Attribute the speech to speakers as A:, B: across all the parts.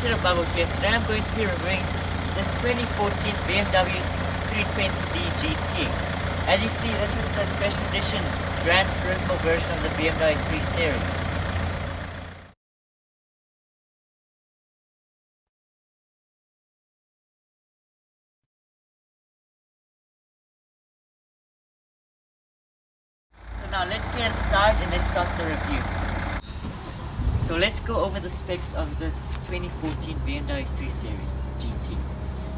A: Share Bubble here. Today I'm going to be reviewing this 2014 BMW 320d GT. As you see, this is the special edition Gran Turismo version of the BMW 3 Series. So now let's get inside and let's start the review. So let's go over the specs of this 2014 BMW 3 Series GT.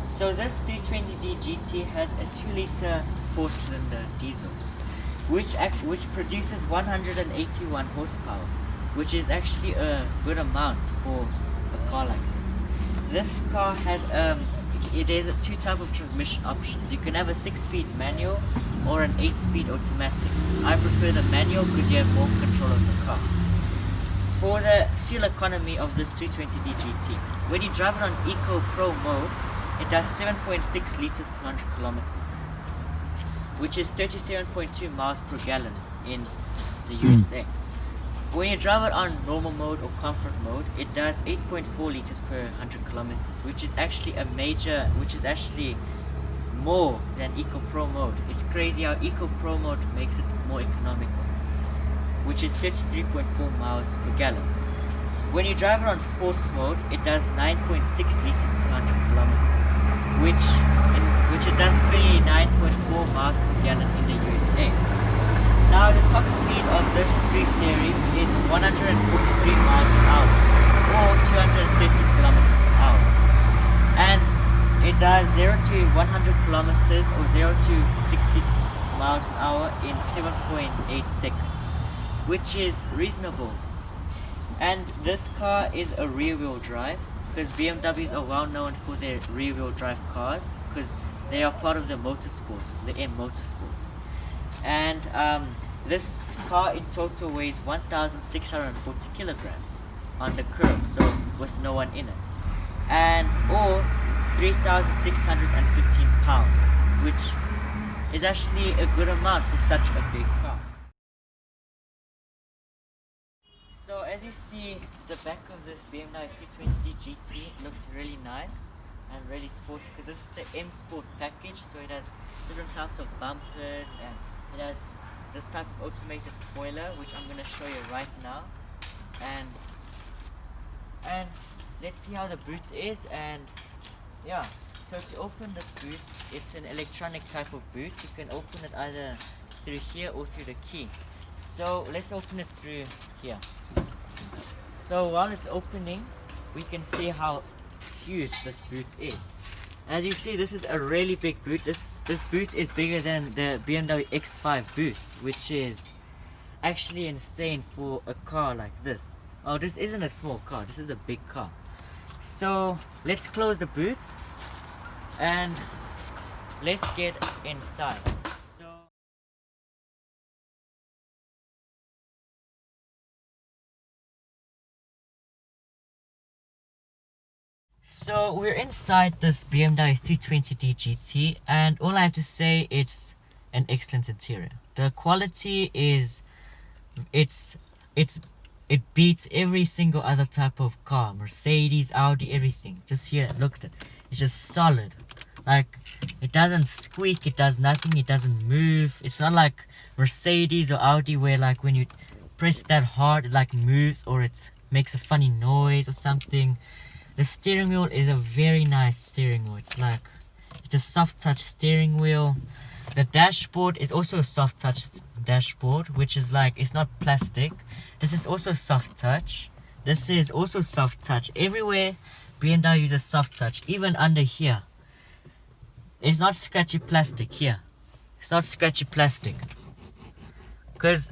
A: So this 320d GT has a 2-liter 4-cylinder diesel, which produces 181 horsepower, which is actually a good amount for a car like this. This car has there's 2 types of transmission options. You can have a 6-speed manual or an 8-speed automatic. I prefer the manual because you have more control of the car. For the fuel economy of this 320d GT, when you drive it on Eco Pro mode, it does 7.6 liters per 100 kilometers, which is 37.2 miles per gallon in the USA. When you drive it on normal mode or comfort mode, it does 8.4 liters per 100 kilometers, which is actually more than Eco Pro mode. It's crazy how Eco Pro mode makes it more economical, which is 33.4 miles per gallon. When you drive it on sports mode, it does 9.6 liters per 100 kilometers, which it does 29.4 miles per gallon in the USA. Now the top speed of this 3 Series is 143 miles an hour or 230 kilometers an hour, and it does 0 to 100 kilometers or 0 to 60 miles an hour in 7.8 seconds, which is reasonable. And this car is a rear-wheel drive, because BMWs are well known for their rear-wheel drive cars, because they are part of the motorsports, the M Motorsports. And this car in total weighs 1,640 kilograms on the curb, so with no one in it, and or 3,615 pounds, which is actually a good amount for such a big car. So as you see, the back of this BMW 320d GT looks really nice and really sporty, because this is the M Sport package, so it has different types of bumpers and it has this type of automated spoiler, which I'm going to show you right now. And let's see how the boot is. And yeah, so to open this boot, it's an electronic type of boot. You can open it either through here or through the key. So let's open it through here. So while it's opening, we can see how huge this boot is. As you see, this is a really big boot. This boot is bigger than the BMW X5 boots, which is actually insane for a car like this. Oh, this isn't a small car, this is a big car. So let's close the boot and let's get inside. So we're inside this BMW 320d GT, and all I have to say, it's an excellent interior. The quality is, it beats every single other type of car, Mercedes, Audi, everything. Just here, look at it. It's just solid. Like, it doesn't squeak, it does nothing, it doesn't move. It's not like Mercedes or Audi where like when you press that hard, it like moves or it makes a funny noise or something. The steering wheel is a very nice steering wheel. It's a soft touch steering wheel. The dashboard is also a soft touch dashboard, which is like, it's not plastic. This is also soft touch. This is also soft touch. Everywhere BMW uses soft touch, even under here. It's not scratchy plastic here. It's not scratchy plastic. Because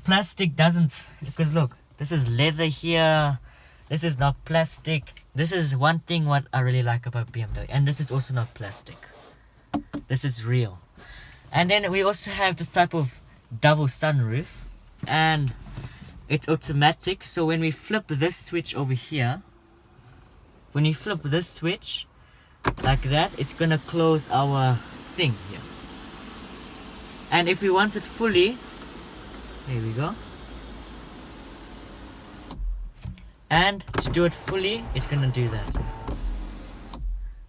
A: plastic doesn't, because look, this is leather here. This is not plastic. This is one thing what I really like about BMW. And this is also not plastic. This is real. And then we also have this type of double sunroof. And it's automatic. So when we flip this switch over here, when you flip this switch like that, it's gonna close our thing here. And if we want it fully, there we go. And to do it fully, it's gonna do that,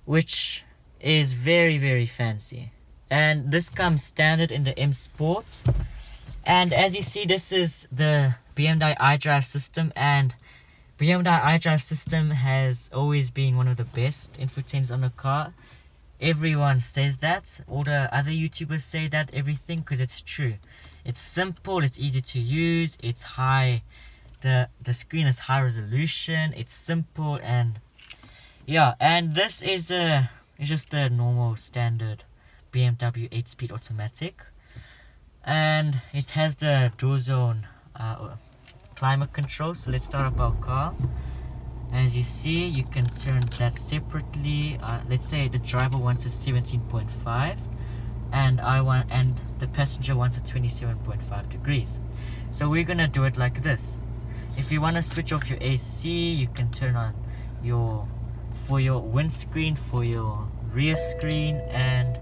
A: which is very, very fancy. And this comes standard in the M Sports. And as you see, this is the BMW iDrive system, and BMW iDrive system has always been one of the best infotainments on a car. Everyone says that. All the other YouTubers say that, everything, because it's true. It's simple, it's easy to use, it's high, the screen is high resolution, it's simple, and yeah. And this is just the normal standard BMW 8-speed automatic, and it has the dual zone climate control. So let's start up our car. As you see, you can turn that separately. Let's say the driver wants a 17.5 and the passenger wants a 27.5 degrees. So we're gonna do it like this. If you want to switch off your AC, you can turn on for your windscreen, for your rear screen. And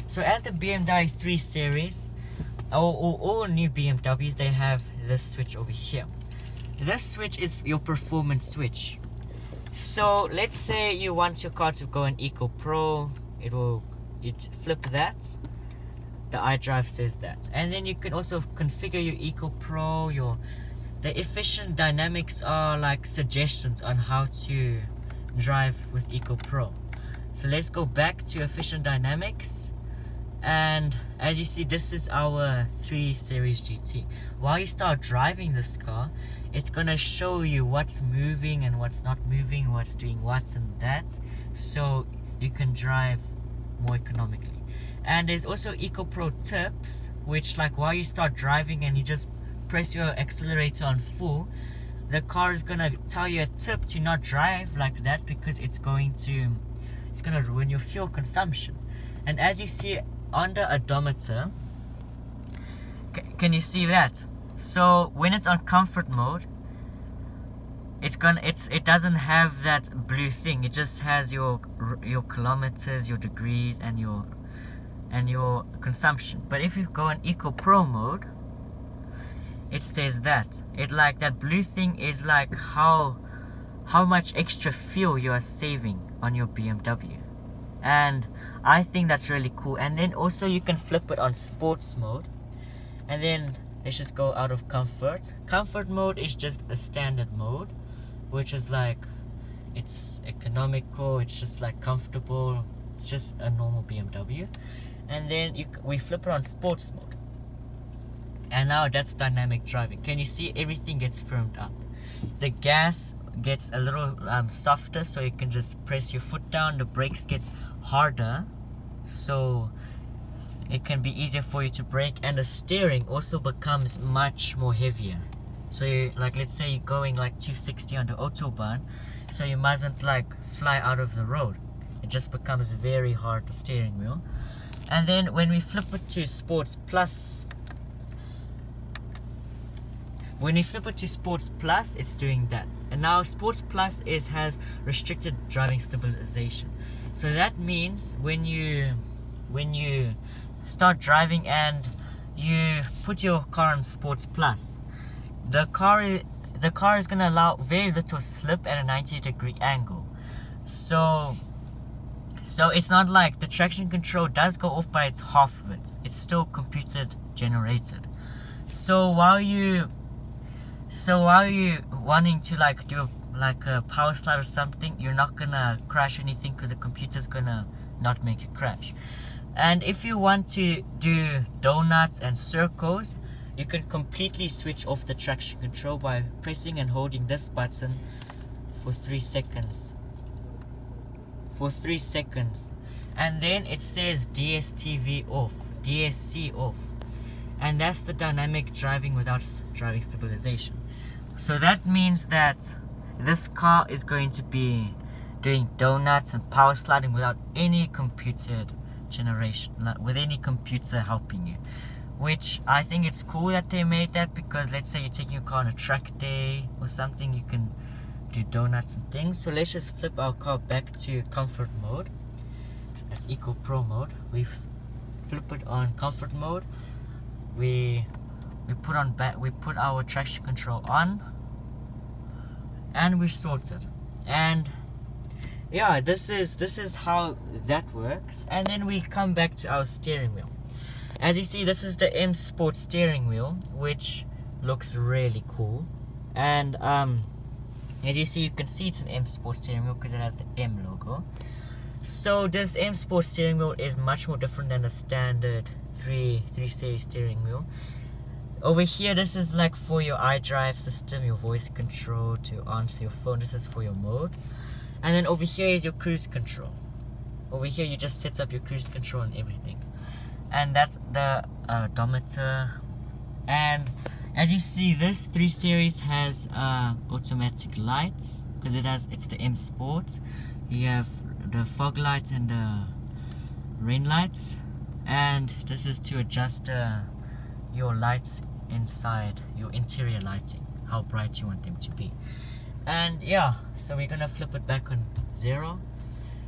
A: so as the BMW 3 Series, all new BMWs, they have this switch over here. This switch is your performance switch. So let's say you want your car to go in Eco Pro, you'd flip that. The iDrive says that. And then you can also configure your Eco Pro, the efficient dynamics are like suggestions on how to drive with Eco Pro. So let's go back to efficient dynamics. And as you see, this is our 3 Series GT. While you start driving this car, it's gonna show you what's moving and what's not moving, what's doing what and that, so you can drive more economically. And there's also Eco Pro tips, which, like, while you start driving and you just press your accelerator on full, the car is gonna tell you a tip to not drive like that, because it's gonna ruin your fuel consumption. And as you see on the odometer, can you see that? So when it's on comfort mode, it doesn't have that blue thing. It just has your kilometers, your degrees, and your consumption. But if you go in Eco Pro mode, it says that that blue thing is like how much extra fuel you are saving on your BMW. And I think that's really cool. And then also you can flip it on sports mode. And then let's just go out of comfort. Comfort mode is just a standard mode, which is like, it's economical, it's just like comfortable, it's just a normal BMW. And then we flip it on sports mode. And now that's dynamic driving. Can you see everything gets firmed up? The gas gets a little softer, so you can just press your foot down. The brakes gets harder, so it can be easier for you to brake. And the steering also becomes much more heavier. So let's say you're going like 260 on the Autobahn, so you mustn't like fly out of the road. It just becomes very hard, the steering wheel. And then when we flip it to Sports Plus, it's doing that. And now Sports Plus has restricted driving stabilization. So that means when you start driving and you put your car on Sports Plus, the car is gonna allow very little slip at a 90-degree angle. So it's not like the traction control does go off by its half of it. It's still computer generated. So while you wanting to like do like a power slide or something, you're not gonna crash anything, because the computer's gonna not make you crash. And if you want to do donuts and circles, you can completely switch off the traction control by pressing and holding this button for 3 seconds. And then it says DSTV off, DSC off. And that's the dynamic driving without driving stabilization. So that means that this car is going to be doing donuts and power sliding without any computer generation, with any computer helping you. Which I think it's cool that they made that, because let's say you're taking your car on a track day or something, you can do donuts and things. So let's just flip our car back to comfort mode. That's Eco Pro mode. We flip it on comfort mode. We put our traction control on, and we're sorted. And yeah, this is how that works. And then we come back to our steering wheel. As you see, this is the M Sport steering wheel, which looks really cool. And as you see, you can see it's an M Sport steering wheel because it has the M logo. So this M Sport steering wheel is much more different than the standard 3 series steering wheel. Over here, this is like for your iDrive system, your voice control to answer your phone. This is for your mode. And then over here is your cruise control. Over here you just set up your cruise control and everything. And that's the odometer. And as you see, this 3 series has automatic lights because it's the M Sport. You have the fog lights and the rain lights. And this is to adjust your lights inside, your interior lighting, how bright you want them to be. And yeah, so we're gonna flip it back on 0.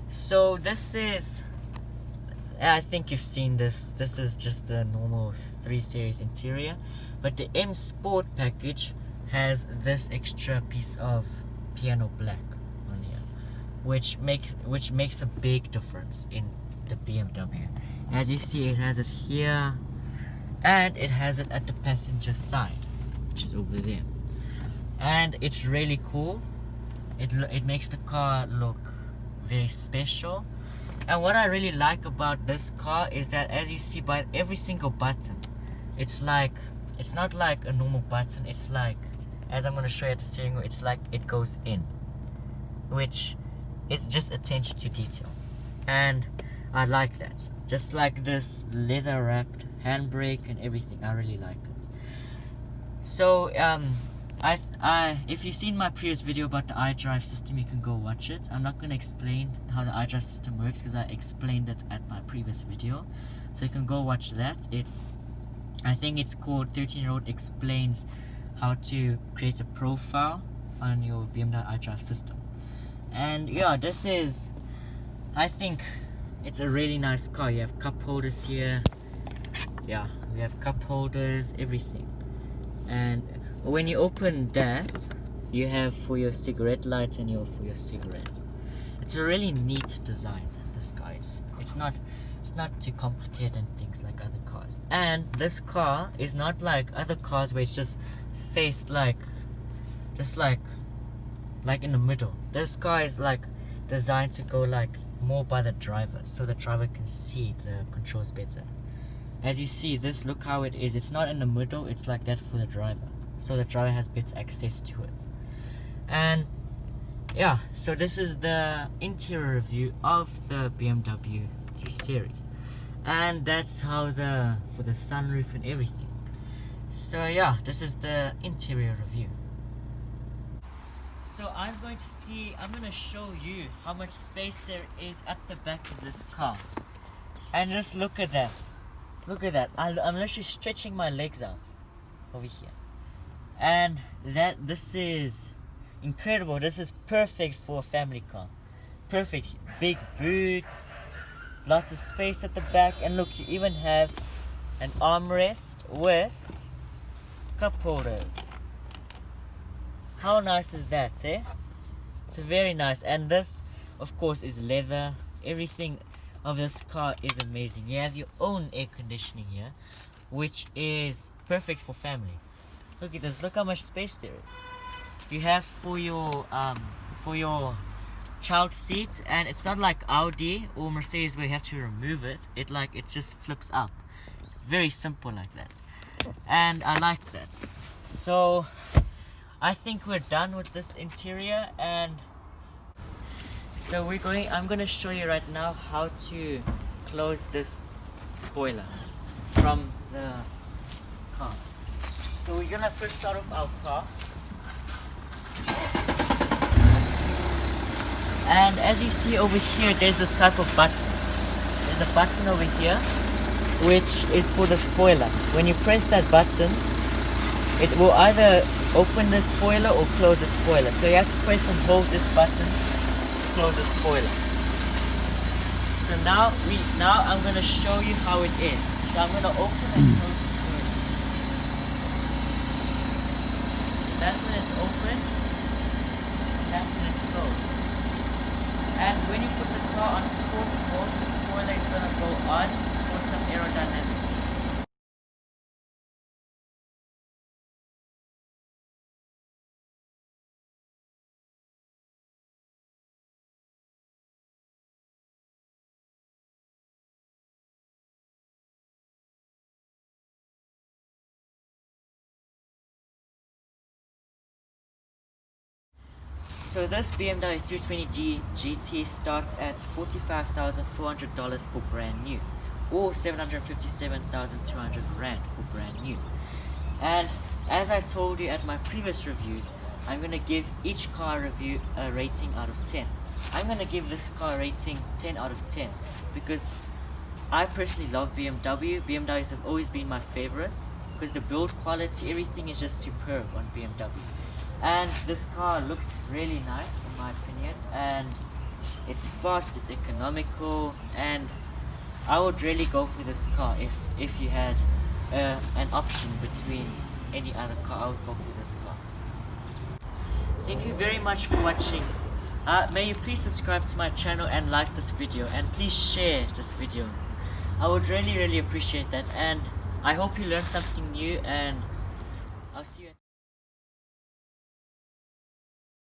A: So this is, I think you've seen this. This is just the normal 3 series interior, but the M Sport package has this extra piece of piano black on here, which makes a big difference in the BMW. As you see, it has it here, and it has it at the passenger side, which is over there. And it's really cool. It makes the car look very special. And what I really like about this car is that, as you see by every single button, it's not like a normal button. It's like, as I'm going to show you at the steering wheel, it's like it goes in, which is just attention to detail. And I like that. Just like this leather wrapped handbrake and everything, I really like it. So if you've seen my previous video about the iDrive system, you can go watch it. I'm not going to explain how the iDrive system works because I explained it at my previous video, so you can go watch that. I think it's called 13-Year-Old Explains How to Create a Profile on your BMW iDrive system. And yeah, I think it's a really nice car. You have cup holders here. Yeah, we have cup holders, everything. And when you open that, you have for your cigarette lights and for your cigarettes. It's a really neat design, this car. It's not too complicated and things like other cars. And this car is not like other cars where it's just faced like in the middle. This car is like designed to go like more by the driver, so the driver can see the controls better. As you see, look how it is. It's not in the middle, it's like that for the driver, so the driver has better access to it. And yeah, so this is the interior review of the BMW 3 Series, and that's how for the sunroof and everything. So yeah, this is the interior review. So I'm going to show you how much space there is at the back of this car. And just look at that. Look at that. I'm literally stretching my legs out over here. And this is incredible. This is perfect for a family car. Perfect. Big boots, lots of space at the back, and look, you even have an armrest with cup holders. How nice is that, eh? It's very nice. And this, of course, is leather. Everything of this car is amazing. You have your own air conditioning here, which is perfect for family. Look at this. Look how much space there is. You have for your child seat, and it's not like Audi or Mercedes where you have to remove it. It just flips up. Very simple like that. And I like that. So I think we're done with this interior, and so I'm going to show you right now how to close this spoiler from the car. So we're going to first start off our car. And as you see over here, there's this type of button. There's a button over here, which is for the spoiler. When you press that button, it will either open the spoiler or close the spoiler. So you have to press and hold this button to close the spoiler. So now I'm going to show you how it is. So I'm going to open and close the spoiler. So that's when it's open. that's when it closes. And when you put the car on sports mode, the spoiler is going to go on for some aerodynamics. So this BMW 320d GT starts at $45,400 for brand new, or 757,200 Rand for brand new. And as I told you at my previous reviews, I'm going to give each car review a rating out of 10. I'm going to give this car rating 10 out of 10 because I personally love BMW. BMWs have always been my favorites because the build quality, everything is just superb on BMW. And this car looks really nice in my opinion, and it's fast, it's economical, and I would really go for this car if you had an option between any other car. I would go for this car. Thank you very much for watching. May you please subscribe to my channel and like this video, and please share this video. I would really appreciate that, and I hope you learned something new, and I'll see you at